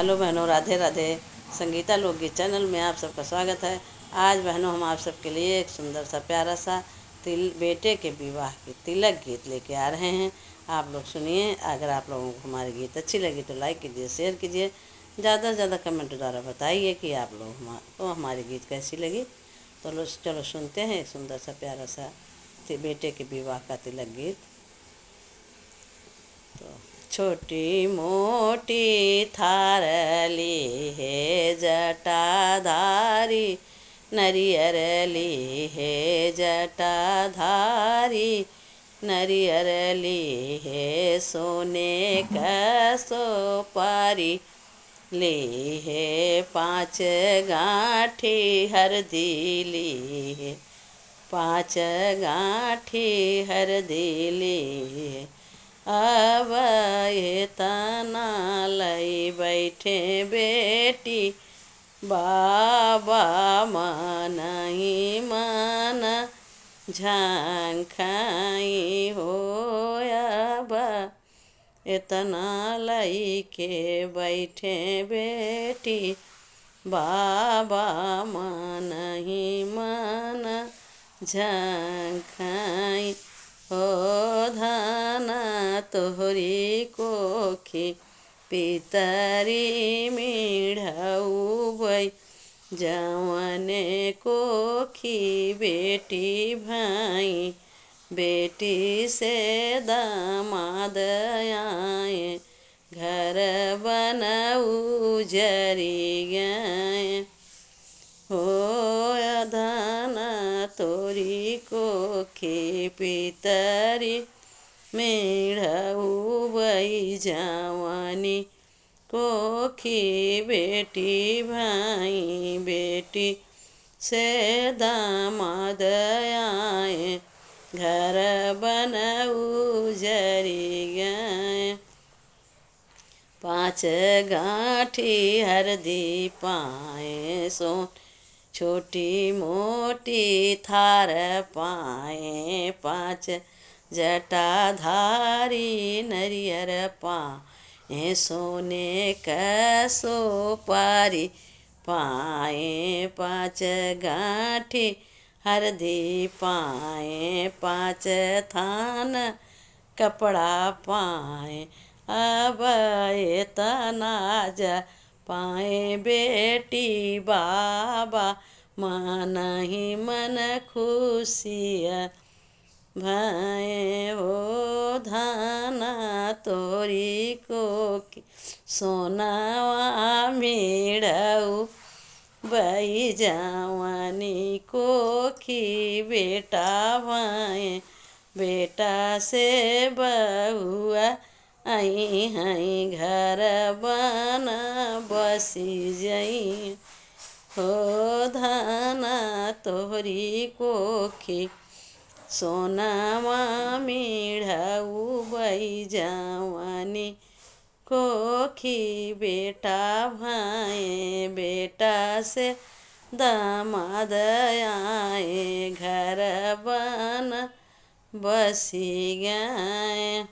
Hello बहनों, राधे राधे। संगीता लोकगीत channel में आप सबका स्वागत है। आज बहनों हम आप सबके लिए एक सुंदर सा प्यारा सा बेटे के विवाह की तिलक गीत लेके आ रहे हैं। आप लोग सुनिए। अगर आप लोगों को हमारी गीत अच्छी लगी तो लाइक कीजिए, शेयर कीजिए, ज़्यादा से ज़्यादा कमेंट द्वारा बताइए कि आप लोग को हमारी गीत कैसी लगी। तो चलो सुनते हैं एक सुंदर सा प्यारा सा बेटे के विवाह का तिलक गीत। तो छोटी मोटी थारली है जटाधारी, नरियर ली है जटाधारी, नरियर ली है सोने का सोपारी, ली है 5 गांठी हरदी, ली है 5 गांठी हरदी, ली है अब ये तना लई बैठे बेटी, बाबा मन ही मन झांखाई हो। अब इतना लई के बैठे बेटी, बाबा मन ही मन झांखाई हो। धाना तोहरी कोखी पितरी मिढ़ऊ बई, जवने कोखी बेटी भाई, बेटी से दामाद आए, घर बनऊ जरी गए हो। धाना तोरी कोखी पितरी मिढ़ऊ बई, जवानी कोखी बेटी भाई, बेटी से दामाद आए, घर बनऊ जरी गए। 5 गांठी हरदी पाए सोन, छोटी मोटी थार पाए, 5 जटाधारी नरियर पाए, सोने का सोपारी पाए, 5 गांठी हरदी पाए, 5 थान कपड़ा पाए। अब इतना जा पाए बेटी, बाबा मन ही मन खुशिया भाई हो। धाना तोरी कोखी सोनावा मिढ़ऊ बई, जवानी कोखी बेटा भाई, बेटा से बहुआ आई हई, घर बन बसी जई हो। धाना तोहरी कोखी सोनावा मिढ़ऊ बई, जवानी कोखी बेटा भाई, बेटा से दामाद आए, घर बन बसी गए।